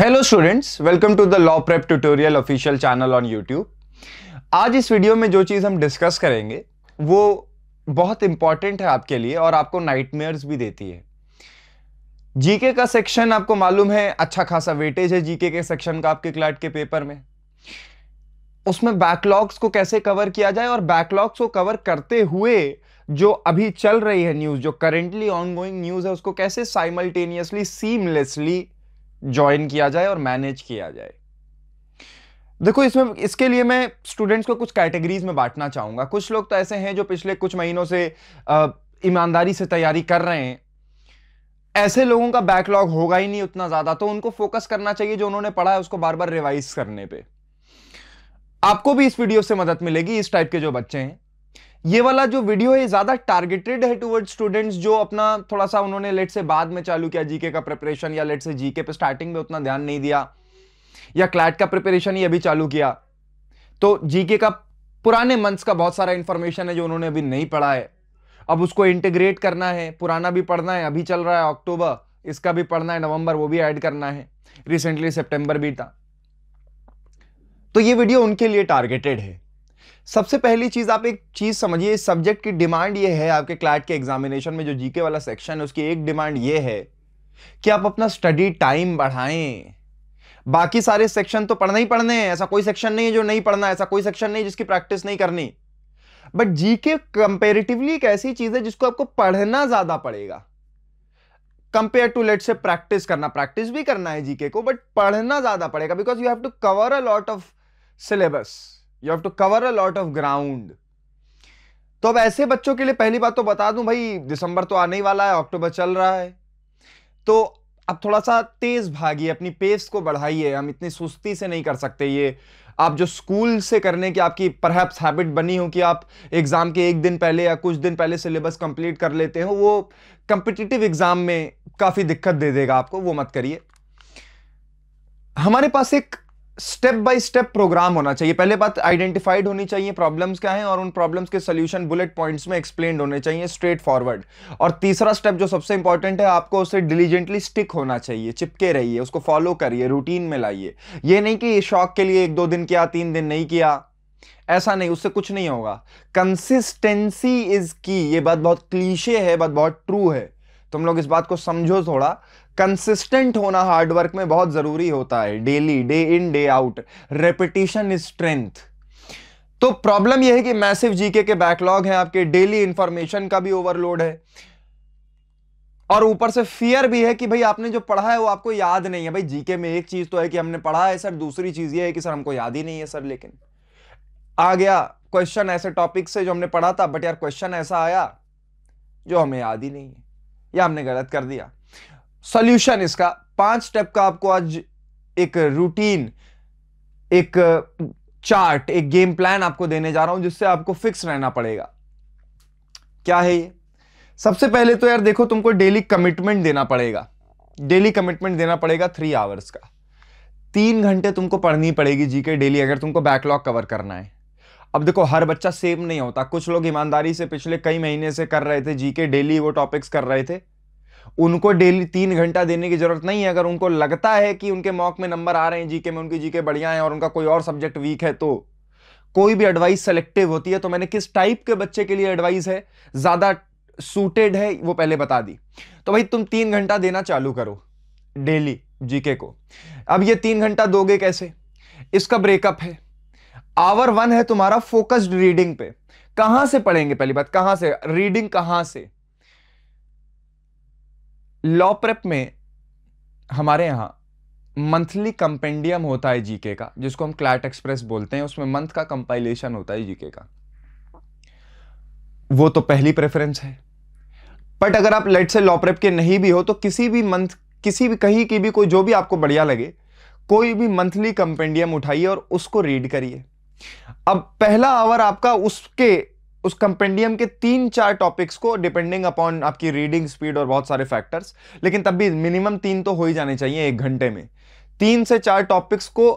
Hello students, welcome to the law prep tutorial official channel on YouTube. आज इस video में जो चीज हम डिस्कस करेंगे वो बहुत इंपॉर्टेंट है आपके लिए और आपको नाइटमेयर्स भी देती है। जीके का सेक्शन आपको मालूम है, अच्छा खासा वेटेज है जीके के सेक्शन का आपके क्लैट के पेपर में। उसमें बैकलॉग्स को कैसे कवर किया जाए और बैकलॉग्स को कवर करते हुए जो अभी चल रही है न्यूज, जो करेंटली ऑनगोइंग न्यूज है, उसको कैसे साइमल्टेनियसली सीमलेसली ज्वाइन किया जाए और मैनेज किया जाए। देखो, इसके लिए मैं स्टूडेंट्स को कुछ कैटेगरीज में बांटना चाहूंगा। कुछ लोग तो ऐसे हैं जो पिछले कुछ महीनों से ईमानदारी से तैयारी कर रहे हैं। ऐसे लोगों का बैकलॉग होगा ही नहीं उतना ज्यादा, तो उनको फोकस करना चाहिए जो उन्होंने पढ़ा है उसको बार बार रिवाइज करने पे। आपको भी इस वीडियो से मदद मिलेगी, इस टाइप के जो बच्चे हैं। ये वाला जो वीडियो है ज्यादा टारगेटेड है टुवर्ड स्टूडेंट्स जो अपना थोड़ा सा उन्होंने लेट से बाद में चालू किया जीके का प्रिपरेशन, या लेट से जीके पे स्टार्टिंग में उतना ध्यान नहीं दिया, या क्लैट का प्रिपरेशन ही अभी चालू किया, तो जीके का पुराने मंथ्स का बहुत सारा इंफॉर्मेशन है जो उन्होंने अभी नहीं पढ़ा है। अब उसको इंटीग्रेट करना है, पुराना भी पढ़ना है, अभी चल रहा है अक्टूबर, इसका भी पढ़ना है, नवंबर वो भी ऐड करना है, रिसेंटली सितंबर भी था। तो ये वीडियो उनके लिए टारगेटेड है। सबसे पहली चीज, आप एक चीज समझिए, इस सब्जेक्ट की डिमांड ये है आपके क्लैट के एग्जामिनेशन में, जो जीके वाला सेक्शन है उसकी एक डिमांड ये है कि आप अपना स्टडी टाइम बढ़ाएं। बाकी सारे सेक्शन तो पढ़ना ही पढ़ने हैं, ऐसा कोई सेक्शन नहीं है जो नहीं पढ़ना, ऐसा कोई सेक्शन नहीं जिसकी प्रैक्टिस नहीं करनी। बट जीके कंपेरेटिवली एक ऐसी चीज है जिसको आपको पढ़ना ज्यादा पड़ेगा कंपेयर टू लेट से प्रैक्टिस करना। प्रैक्टिस भी करना है जीके को, बट पढ़ना ज्यादा पड़ेगा, because you have to cover a lot of syllabus, you have to cover a lot of ground. तो अब ऐसे बच्चों के लिए पहली बात तो बता दूं भाई, दिसंबर तो आने ही वाला है, अक्टूबर चल रहा है, तो अब थोड़ा सा तेज भागिए, अपनी पेस को बढ़ाइए। हम इतनी सुस्ती से नहीं कर सकते। ये आप जो स्कूल से करने की आपकी परहैप्स हैबिट बनी हो कि आप एग्जाम के एक दिन पहले या कुछ दिन पहले सिलेबस कंप्लीट कर लेते हो, वो कॉम्पिटिटिव एग्जाम में काफी दिक्कत दे देगा आपको, वो मत करिए। हमारे पास एक स्टेप बाय स्टेप प्रोग्राम होना चाहिए। पहले बात आइडेंटिफाइड होनी चाहिए प्रॉब्लम्स क्या हैं, और उन प्रॉब्लम्स के सॉल्यूशन बुलेट पॉइंट्स में एक्सप्लेन्ड होने चाहिए, स्ट्रेट फॉरवर्ड। और तीसरा स्टेप जो सबसे इंपॉर्टेंट है, आपको उसे डिलीजेंटली स्टिक होना चाहिए, चिपके रहिए, उसको फॉलो करिए, रूटीन में लाइए। ये नहीं कि शौक के लिए 1-2 दिन किया, 3 दिन नहीं किया, ऐसा नहीं, उससे कुछ नहीं होगा। कंसिस्टेंसी इज की, ये बात बहुत क्लीशे है, बात बहुत ट्रू है। तुम लोग इस बात को समझो थोड़ा। कंसिस्टेंट होना हार्डवर्क में बहुत जरूरी होता है, daily, day in day out, repetition is strength. तो प्रॉब्लम यह है कि मैसिव जीके के बैकलॉग है, आपके डेली इंफॉर्मेशन का भी ओवरलोड है, और ऊपर से फियर भी है कि भाई आपने जो पढ़ा है वो आपको याद नहीं है। भाई जीके में एक चीज तो है कि हमने पढ़ा है सर, दूसरी चीज ये है कि सर हमको याद ही नहीं है सर। लेकिन आ गया क्वेश्चन ऐसे टॉपिक से जो हमने पढ़ा था, बट यार क्वेश्चन ऐसा आया जो हमें याद ही नहीं है, या हमने गलत कर दिया। सॉल्यूशन इसका 5 स्टेप का आपको आज एक रूटीन, एक चार्ट, एक गेम प्लान आपको देने जा रहा हूं, जिससे आपको फिक्स रहना पड़ेगा। क्या है ये? सबसे पहले तो यार देखो, तुमको डेली कमिटमेंट देना पड़ेगा। डेली कमिटमेंट देना पड़ेगा 3 आवर्स का। 3 घंटे तुमको पढ़नी पड़ेगी जीके डेली, अगर तुमको बैकलॉग कवर करना है। अब देखो, हर बच्चा सेम नहीं होता। कुछ लोग ईमानदारी से पिछले कई महीने से कर रहे थे जीके डेली, वो टॉपिक्स कर रहे थे, उनको डेली 3 घंटा देने की जरूरत नहीं है। अगर उनको लगता है कि उनके मॉक में नंबर आ रहे हैं जीके में, उनकी जीके बढ़िया है, और उनका कोई और सब्जेक्ट वीक है, तो कोई भी एडवाइस सेलेक्टिव होती है। तो मैंने किस टाइप के बच्चे के लिए एडवाइस है ज्यादा सूटेड है वो पहले बता दी। तो भाई तुम 3 घंटा देना चालू करो डेली जीके को। अब ये 3 घंटा दोगे कैसे? इसका ब्रेकअप है। आवर 1 है तुम्हारा फोकस्ड रीडिंग पे। कहां से पढ़ेंगे? पहली बात, कहां से रीडिंग, कहां से? लॉ प्रेप में हमारे यहां मंथली कंपेंडियम होता है जीके का, जिसको हम क्लैट एक्सप्रेस बोलते हैं। उसमें मंथ का कंपाइलेशन होता है जीके का, वो तो पहली प्रेफरेंस है। बट अगर आप लेट से लॉ प्रेप के नहीं भी हो, तो किसी भी मंथ, किसी भी कहीं की भी कोई, जो भी आपको बढ़िया लगे, कोई भी मंथली कंपेंडियम उठाइए और उसको रीड करिए। अब पहला आवर आपका उस कंपेंडियम के 3-4 टॉपिक्स को, डिपेंडिंग अपॉन आपकी रीडिंग स्पीड और बहुत सारे फैक्टर्स, लेकिन तब भी मिनिमम 3 तो हो ही जाने चाहिए 1 घंटे में। 3 से 4 टॉपिक्स को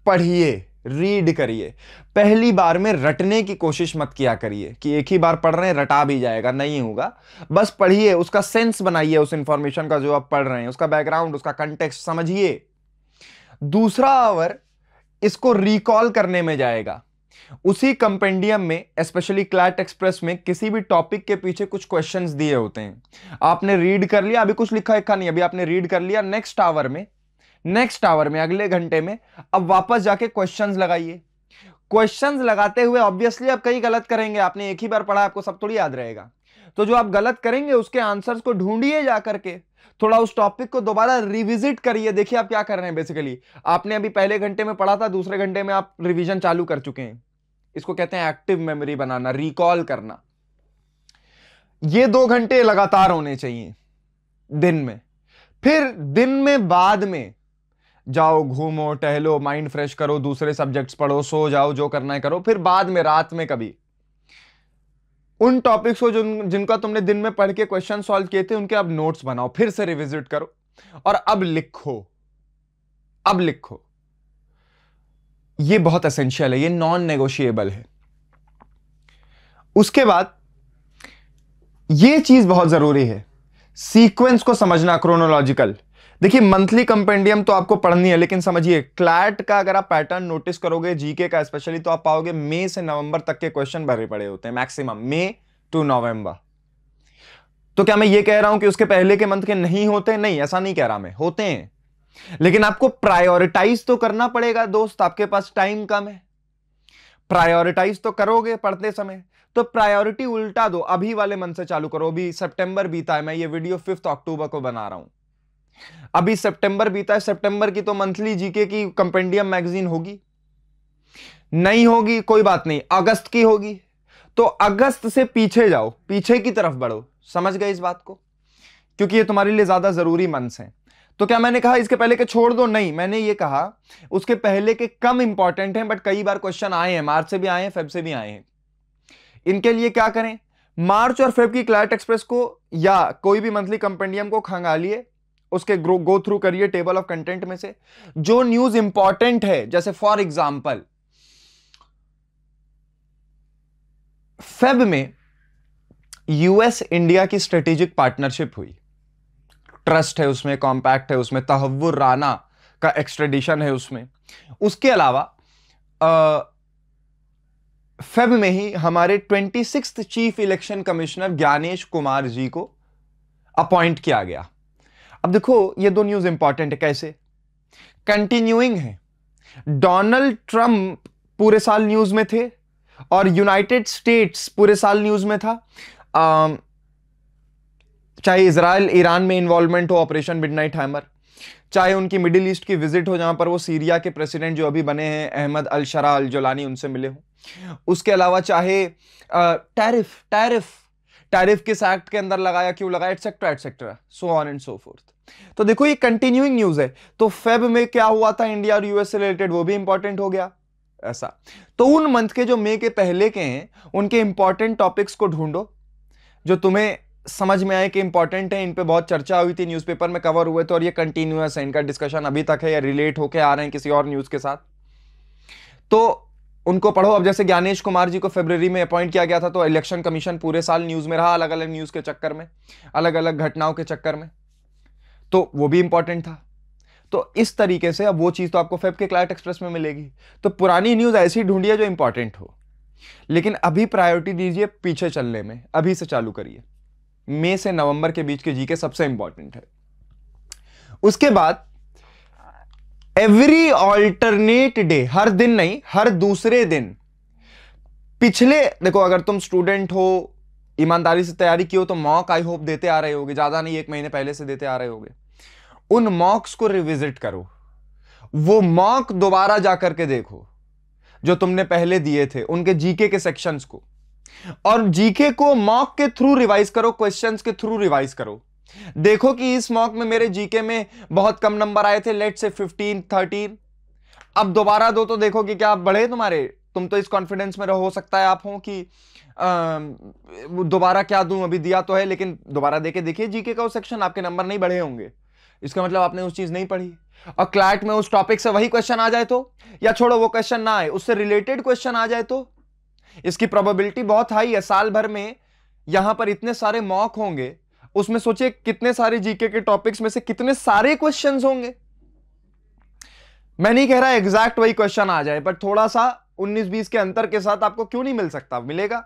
पढ़िए, रीड करिए। पहली बार में रटने की कोशिश मत किया करिए कि एक ही बार पढ़ रहे हैं रटा भी जाएगा, नहीं होगा। बस पढ़िए, उसका सेंस बनाइए, उस इंफॉर्मेशन का जो आप पढ़ रहे हैं, उसका बैकग्राउंड, उसका कंटेक्स्ट समझिए। दूसरा आवर इसको रिकॉल करने में जाएगा। उसी कंपेंडियम में, स्पेशली क्लैट एक्सप्रेस में, किसी भी टॉपिक के पीछे कुछ क्वेश्चंस दिए होते हैं। आपने रीड कर लिया, अभी कुछ लिखा नहीं, अभी आपने रीड कर लिया, नेक्स्ट आवर में अगले घंटे में अब वापस जाके क्वेश्चंस लगाइए। क्वेश्चंस लगाते हुए ऑब्वियसली आप कई गलत करेंगे, आपने एक ही बार पढ़ा, आपको सब थोड़ी याद रहेगा। तो जो आप गलत करेंगे उसके आंसर्स को ढूंढिए जाकर के, थोड़ा उस टॉपिक को दोबारा रिविजिट करिए। देखिए आप क्या कर रहे हैं। बेसिकली आपने अभी पहले घंटे में पढ़ा था, दूसरे घंटे में आप रिवीजन चालू कर चुके हैं। इसको कहते हैं एक्टिव मेमोरी बनाना, रिकॉल करना। ये 2 घंटे लगातार होने चाहिए दिन में। फिर दिन में बाद में जाओ, घूमो, टहलो, माइंड फ्रेश करो, दूसरे सब्जेक्ट्स पढ़ो, सो जाओ, जो करना है करो। फिर बाद में रात में कभी उन टॉपिक्स को जिनका तुमने दिन में पढ़ के क्वेश्चन सॉल्व किए थे उनके अब नोट्स बनाओ, फिर से रिविजिट करो और अब लिखो। ये बहुत एसेंशियल है, ये नॉन नेगोशिएबल है। उसके बाद ये चीज बहुत जरूरी है, सीक्वेंस को समझना, क्रोनोलॉजिकल। देखिए मंथली कंपेंडियम तो आपको पढ़नी है, लेकिन समझिए क्लैट का अगर आप पैटर्न नोटिस करोगे, जीके का स्पेशली, तो आप पाओगे मई से नवंबर तक के क्वेश्चन भरे पड़े होते हैं, मैक्सिमम मई टू नवंबर। तो क्या मैं ये कह रहा हूं कि उसके पहले के मंथ के नहीं होते? नहीं, ऐसा नहीं कह रहा मैं, होते हैं, लेकिन आपको प्रायोरिटाइज तो करना पड़ेगा दोस्त। आपके पास टाइम कम है, प्रायोरिटाइज तो करोगे पढ़ते समय, तो प्रायोरिटी उल्टा दो। अभी वाले मंथ से चालू करो। अभी सितंबर बीता है, मैं ये वीडियो 5 अक्टूबर को बना रहा हूं। अभी सितंबर बीता है, सितंबर की तो मंथली जीके की कंपेंडियम मैगजीन होगी? नहीं होगी, कोई बात नहीं, अगस्त की होगी। तो अगस्त से पीछे जाओ, पीछे की तरफ बढ़ो। समझ गए इस बात को? क्योंकि ये तुम्हारे लिए ज्यादा जरूरी मंथ्स हैं। तो क्या मैंने कहा इसके पहले के छोड़ दो? नहीं, मैंने ये कहा उसके पहले के कम इंपॉर्टेंट हैं, बट कई बार क्वेश्चन आए हैं, मार्च से भी आए हैं, फेब से भी आए हैं। इनके लिए क्या करें? मार्च और फेब की क्लैट एक्सप्रेस को या कोई भी मंथली कंपेंडियम को खंगालिए, उसके गो थ्रू करिए टेबल ऑफ कंटेंट में से जो न्यूज इंपॉर्टेंट है। जैसे फॉर एग्जांपल फेब में यूएस इंडिया की स्ट्रेटेजिक पार्टनरशिप हुई, ट्रस्ट है उसमें, कॉम्पैक्ट है उसमें, तहव्वुर राना का एक्सट्रेडिशन है उसमें। उसके अलावा फेब में ही हमारे 26th chief election commissioner Gyanesh Kumar ji को अपॉइंट किया गया। अब देखो ये 2 न्यूज इंपॉर्टेंट है। कैसे? कंटिन्यूइंग है। डोनाल्ड ट्रंप पूरे साल न्यूज में थे और यूनाइटेड स्टेट्स पूरे साल न्यूज में था। चाहे इजराइल ईरान में इन्वॉल्वमेंट हो, ऑपरेशन मिडनाइट हैमर, चाहे उनकी मिडिल ईस्ट की विजिट हो जहां पर वो सीरिया के प्रेसिडेंट जो अभी बने हैं अहमद अल शरा अल जोलानी उनसे मिले हो, उसके अलावा चाहे टैरिफ किस एक्ट के अंदर लगाया, क्यों लगाया, etcetera, so on and so fourth. तो देखो ये कंटिन्यूइंग न्यूज है। तो फेब में क्या हुआ था इंडिया और यूएस से रिलेटेड, वो भी इंपॉर्टेंट हो गया ऐसा। तो उन मंथ के जो मई के पहले के हैं उनके इंपॉर्टेंट टॉपिक्स को ढूंढो जो तुम्हें समझ में आए कि इंपॉर्टेंट है, इन पे बहुत चर्चा हुई थी, न्यूज़पेपर में कवर हुए थे और ये कंटिन्यूअस है, इनका डिस्कशन अभी तक है या रिलेट होके आ रहे हैं किसी और न्यूज़ के साथ, तो उनको पढ़ो। अब जैसे ज्ञानेश कुमार जी को फरवरी में अपॉइंट किया गया था, तो इलेक्शन कमीशन पूरे साल न्यूज़ में रहा, अलग अलग न्यूज़ के चक्कर में, अलग अलग घटनाओं के चक्कर में, तो वो भी इंपॉर्टेंट था। तो इस तरीके से अब वो चीज़ तो आपको फेब के क्लैट एक्सप्रेस में मिलेगी। तो पुरानी न्यूज़ ऐसी ढूंढिए जो इंपॉर्टेंट हो, लेकिन अभी प्रायोरिटी दीजिए पीछे चलने में, अभी से चालू करिए। मई से नवंबर के बीच के जीके सबसे इंपॉर्टेंट है। उसके बाद एवरी ऑल्टरनेट डे, हर दिन नहीं, हर दूसरे दिन, पिछले, देखो अगर तुम स्टूडेंट हो, ईमानदारी से तैयारी की हो, तो मॉक आई होप देते आ रहे होगे, ज्यादा नहीं 1 महीने पहले से देते आ रहे होगे। उन मॉक्स को रिविजिट करो, वो मॉक दोबारा जाकर के देखो जो तुमने पहले दिए थे, उनके जीके के सेक्शंस को, और जीके को मॉक के थ्रू रिवाइज करो, क्वेश्चंस के थ्रू रिवाइज करो। देखो कि इस मॉक में मेरे जीके में बहुत कम नंबर आए थे, लेट से 15, 13, अब दोबारा दो तो देखो कि क्या बढ़े तुम्हारे। तुम तो इस कॉन्फिडेंस में हो सकता है आप हो कि दोबारा क्या दूं, अभी दिया तो है, लेकिन दोबारा देके देखिए जीके का वो सेक्शन, आपके नंबर नहीं बढ़े होंगे, इसका मतलब आपने उस चीज नहीं पढ़ी। और क्लैट में उस टॉपिक से वही क्वेश्चन आ जाए तो, या छोड़ो वो क्वेश्चन ना आए, उससे रिलेटेड क्वेश्चन आ जाए तो इसकी प्रोबेबिलिटी बहुत हाई है। साल भर में यहां पर इतने सारे मॉक होंगे, उसमें सोचिए कितने सारे जीके के टॉपिक्स में से कितने सारे क्वेश्चंस होंगे। मैं नहीं कह रहा एग्जैक्ट वही क्वेश्चन आ जाए, बट थोड़ा सा 19-20 के अंतर के साथ आपको क्यों नहीं मिल सकता, मिलेगा।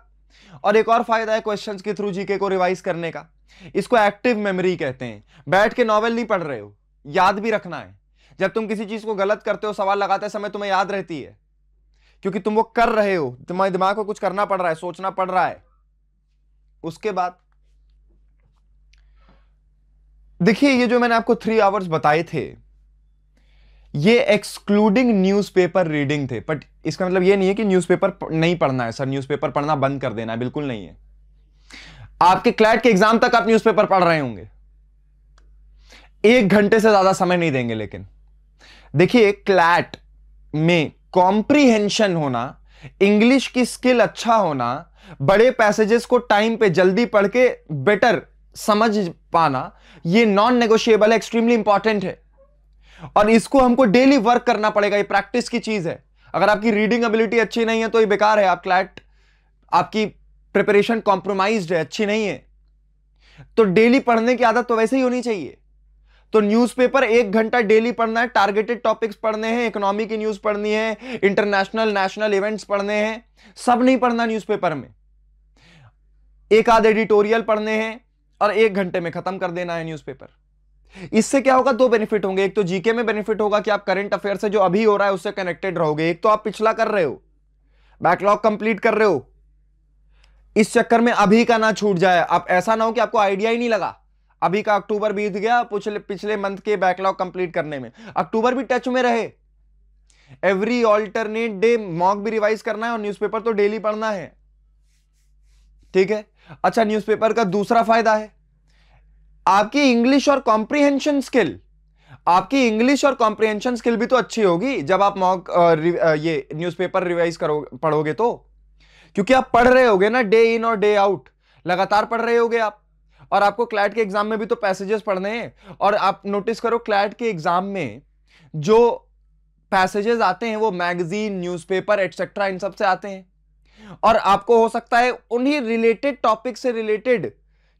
और एक और फायदा है क्वेश्चंस के थ्रू जीके को रिवाइज करने का, इसको एक्टिव मेमोरी कहते हैं। बैठ के नॉवेल नहीं पढ़ रहे हो, याद भी रखना है। जब तुम किसी चीज को गलत करते हो, सवाल लगाते समय तुम्हें याद रहती है, क्योंकि तुम वो कर रहे हो, तुम्हारे दिमाग को कुछ करना पड़ रहा है, सोचना पड़ रहा है। उसके बाद देखिए, ये जो मैंने आपको 3 आवर्स बताए थे, ये एक्सक्लूडिंग न्यूज़पेपर रीडिंग थे। बट इसका मतलब ये नहीं है कि न्यूज़पेपर नहीं पढ़ना है सर, न्यूज़पेपर पढ़ना बंद कर देना है, बिल्कुल नहीं है। आपके क्लैट के एग्जाम तक आप न्यूज़पेपर पढ़ रहे होंगे, 1 घंटे से ज्यादा समय नहीं देंगे। लेकिन देखिए, क्लैट में कॉम्प्रिहेंशन होना, इंग्लिश की स्किल अच्छा होना, बड़े पैसेजेस को टाइम पे जल्दी पढ़ के बेटर समझ पाना, ये नॉन नेगोशिएबल है, एक्सट्रीमली इंपॉर्टेंट है। और इसको हमको डेली वर्क करना पड़ेगा, ये प्रैक्टिस की चीज है। अगर आपकी रीडिंग एबिलिटी अच्छी नहीं है तो ये बेकार है, आप क्लैट, आपकी प्रिपरेशन कॉम्प्रोमाइज्ड है, अच्छी नहीं है। तो डेली पढ़ने की आदत तो वैसे ही होनी चाहिए। तो न्यूज़पेपर 1 घंटा डेली पढ़ना है, टारगेटेड टॉपिक्स पढ़ने हैं, इकोनॉमी की न्यूज पढ़नी है, इंटरनेशनल नेशनल इवेंट्स पढ़ने हैं। सब नहीं पढ़ना न्यूज़पेपर में, एक आध एडिटोरियल पढ़ने हैं और 1 घंटे में खत्म कर देना है न्यूज़पेपर। इससे क्या होगा, 2 बेनिफिट होंगे। एक तो जीके में बेनिफिट होगा कि आप करंट अफेयर से जो अभी हो रहा है उससे कनेक्टेड रहोगे। एक तो आप पिछला कर रहे हो, बैकलॉग कंप्लीट कर रहे हो, इस चक्कर में अभी का ना छूट जाए। आप ऐसा ना हो कि आपको आइडिया ही नहीं लगा, अभी का अक्टूबर बीत गया पिछले मंथ के बैकलॉग कंप्लीट करने में। अक्टूबर भी टच में रहे, एवरी ऑल्टरनेट डे मॉक भी रिवाइज करना है और न्यूज़पेपर तो डेली पढ़ना है, ठीक है। अच्छा, न्यूज़पेपर का दूसरा फायदा है आपकी इंग्लिश और कॉम्प्रिहेंशन स्किल। आपकी इंग्लिश और कॉम्प्रिहेंशन स्किल भी तो अच्छी होगी जब आप मॉक ये न्यूज़पेपर रिवाइज पढ़ोगे तो, क्योंकि आप पढ़ रहे होगे ना, डे इन और डे आउट लगातार पढ़ रहे होगे आप। और आपको क्लैट के एग्जाम में भी तो पैसेजेस पढ़ने हैं। और आप नोटिस करो, क्लैट के एग्जाम में जो पैसेजेस आते हैं वो मैगजीन, न्यूज़पेपर एटसेट्रा इन सब से आते हैं। और आपको हो सकता है उन्हीं रिलेटेड टॉपिक से रिलेटेड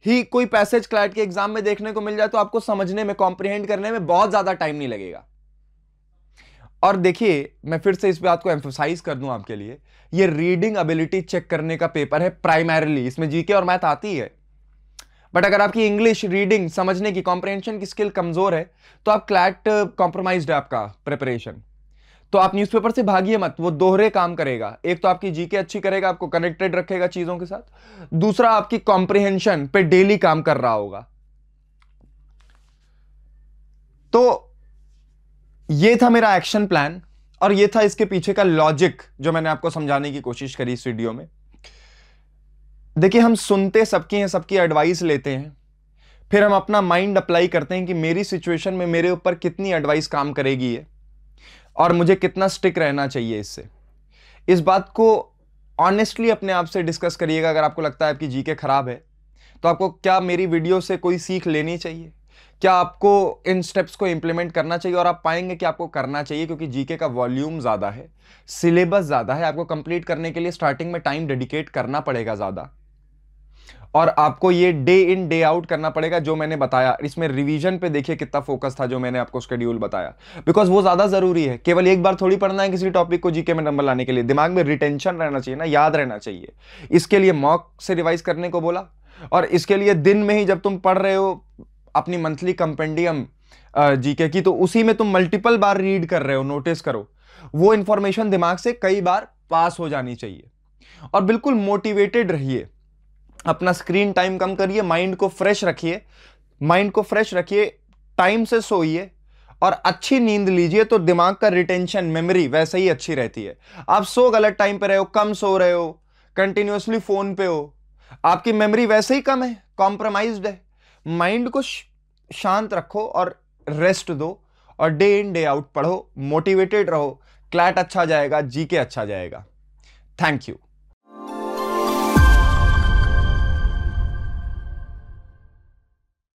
ही कोई पैसेज क्लैट के एग्जाम में देखने को मिल जाए, तो आपको समझने में, कॉम्प्रिहेंड करने में बहुत ज्यादा टाइम नहीं लगेगा। और देखिए, मैं फिर से इस बात को एम्फसाइज कर दूं आपके लिए, ये रीडिंग एबिलिटी चेक करने का पेपर है प्राइमरीली। इसमें जीके और मैथ आती है, बट अगर आपकी इंग्लिश रीडिंग समझने की, कॉम्प्रिहेंशन की स्किल कमजोर है तो आप क्लैट कॉम्प्रोमाइज्ड है आपका प्रिपरेशन। तो आप न्यूज़पेपर से भागिए मत, वो दोहरे काम करेगा। एक तो आपकी जीके अच्छी करेगा, आपको कनेक्टेड रखेगा चीजों के साथ, दूसरा आपकी कॉम्प्रिहेंशन पे डेली काम कर रहा होगा। तो ये था मेरा एक्शन प्लान और ये था इसके पीछे का लॉजिक जो मैंने आपको समझाने की कोशिश करी इस वीडियो में। देखिए, हम सुनते सबकी हैं, सबकी एडवाइस लेते हैं, फिर हम अपना माइंड अप्लाई करते हैं कि मेरी सिचुएशन में मेरे ऊपर कितनी एडवाइस काम करेगी है और मुझे कितना स्टिक रहना चाहिए इससे। इस बात को ऑनेस्टली अपने आप से डिस्कस करिएगा। अगर आपको लगता है आपकी जीके खराब है तो आपको क्या मेरी वीडियो से कोई सीख लेनी चाहिए, क्या आपको इन स्टेप्स को इंप्लीमेंट करना चाहिए। और आप पाएंगे कि आपको करना चाहिए, क्योंकि जीके का वॉल्यूम ज़्यादा है, सिलेबस ज़्यादा है, आपको कंप्लीट करने के लिए स्टार्टिंग में टाइम डेडिकेट करना पड़ेगा ज़्यादा, और आपको ये डे इन डे आउट करना पड़ेगा जो मैंने बताया। इसमें रिवीजन पे देखिए कितना फोकस था जो मैंने आपको शेड्यूल बताया, बिकॉज वो ज़्यादा ज़रूरी है। केवल एक बार थोड़ी पढ़ना है किसी टॉपिक को जीके में नंबर लाने के लिए, दिमाग में रिटेंशन रहना चाहिए ना, याद रहना चाहिए। इसके लिए मॉक से रिवाइज करने को बोला, और इसके लिए दिन में ही जब तुम पढ़ रहे हो अपनी मंथली कंपेंडियम जीके की, तो उसी में तुम मल्टीपल बार रीड कर रहे हो, नोटिस करो, वो इंफॉर्मेशन दिमाग से कई बार पास हो जानी चाहिए। और बिल्कुल मोटिवेटेड रहिए, अपना स्क्रीन टाइम कम करिए, माइंड को फ्रेश रखिए, टाइम से सोइए और अच्छी नींद लीजिए, तो दिमाग का रिटेंशन, मेमोरी वैसे ही अच्छी रहती है। आप सो गलत टाइम पे रहे हो, कम सो रहे हो, कंटिन्यूअसली फोन पे हो, आपकी मेमोरी वैसे ही कम है, कॉम्प्रोमाइज्ड है। माइंड को शांत रखो और रेस्ट दो, और डे इन डे आउट पढ़ो, मोटिवेटेड रहो, क्लैट अच्छा जाएगा, जीके अच्छा जाएगा। Thank you.